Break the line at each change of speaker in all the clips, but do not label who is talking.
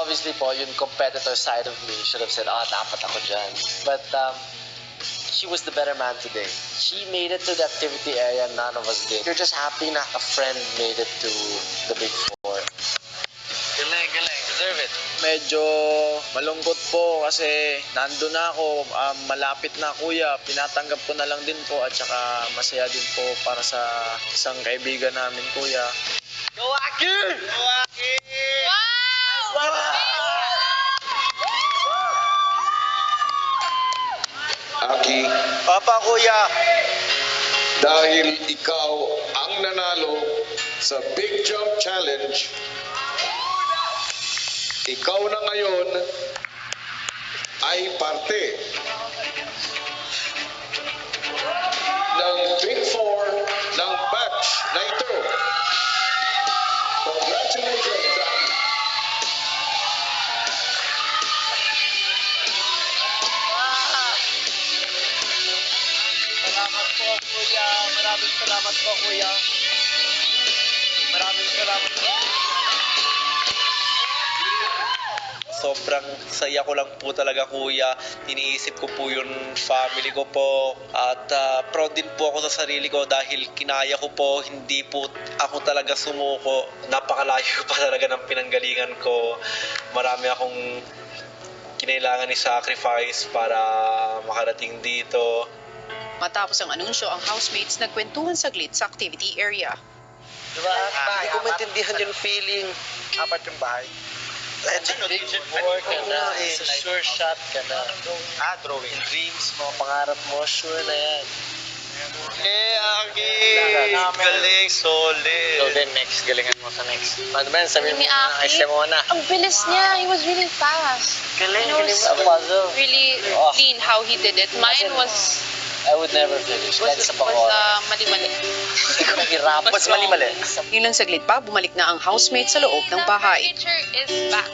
obviously po, yung competitor side of me should have said, dapat ako dyan. But she was the better man today. She made it to the activity area, none of us did. You're just happy na a friend made it to the Big Four.
Galing. Deserve it.
Medyo malungkot po kasi nandun na ako, malapit na kuya, pinatanggap ko na lang din po at saka masaya din po para sa isang kaibigan namin kuya.
Go Aki! Go Aki!
Aki,
Papa kuya!
dahil ikaw ang nanalo sa Big Jump Challenge, ikaw na ngayon ay parte ng Big Four ng batch na ito. Congratulations, Aki.
Salamat po kuya. Maraming salamat po kuya. Maraming salamat po.
Sobrang saya ko lang po talaga kuya. Iniisip ko po yung family ko po. At proud din po ako sa sarili ko dahil kinaya ko po. Hindi po ako talaga sumuko. Napakalayo pa talaga ng pinanggalingan ko. Marami akong kinailangan i-sacrifice para makarating dito.
Matapos ang anunsyo, ang housemates nagkwentuhan saglit sa activity area.
Diba? Hindi ko maintindihan yung feeling. Apat yung bahay. Legend work ka na. Sa sure shot ka na. Drawing. In dreams mo, pangarap mo, sure na yan. Aki! Galing, solid. So then next, galingan mo sa next. Paano ba yan? Sabihin mo
Ni
na,
Aki,
ayos mo na.
ang bilis niya. He was really fast.
Galing,
And it was
galing. Puzzle.
really clean how he did it. Mine was
I would never finish. Kahit sa pangora.
mali-mali.
Hirap. Mas mali-mali.
Yun lang saglit pa, bumalik na ang housemates sa loob ng bahay.
Picture is back.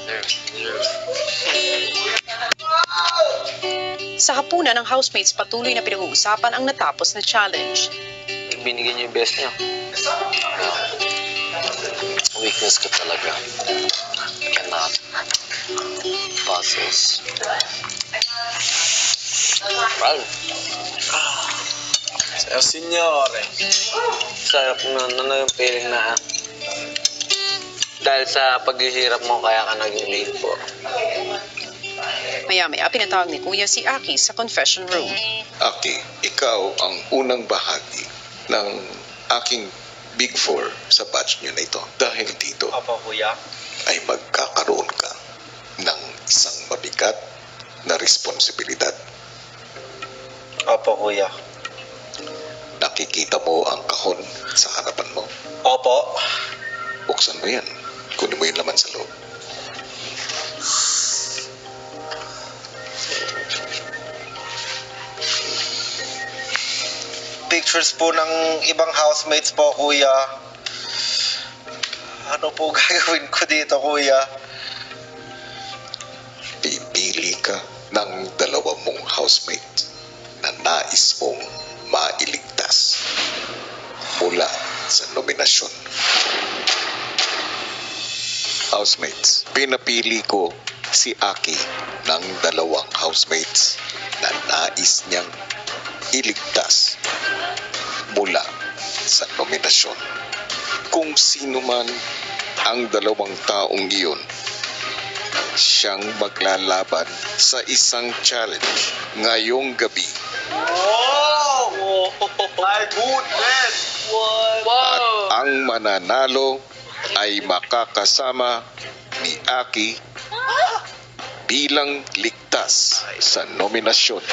Sa hapunan ng housemates, patuloy na pinag-uusapan ang natapos na challenge.
Binigyan niyo yung best niyo.
Weakness ko talaga. Cannot. Puzzles.
Well,
Signore.
sarap na yung feeling na dahil sa paghihirap mo kaya ka naging lead po.
Maya-maya, pinatawag ni Kuya si Aki sa confession room.
Aki, ikaw ang unang bahagi ng aking Big Four sa batch nyo na ito. Dahil dito
Opo kuya.
ay magkakaroon ka ng isang mabigat na responsibilidad.
Opo kuya.
Nakikita mo ang kahon sa harapan mo.
Opo.
Buksan mo yan. Kunin mo yung laman sa loob.
Pictures po ng ibang housemates po, kuya. Ano po gagawin ko dito, kuya?
Pipili ka ng dalawa mong housemate na nais mong mailigtas mula sa nominasyon. Housemates, pinapili ko si Aki ng dalawang housemates na nais niyang iligtas mula sa nominasyon. Kung sino man ang dalawang taong iyon, siyang maglalaban sa isang challenge ngayong gabi.
Oh! My goodness!
At ang mananalo ay makakasama ni Aki bilang ligtas sa nominasyon.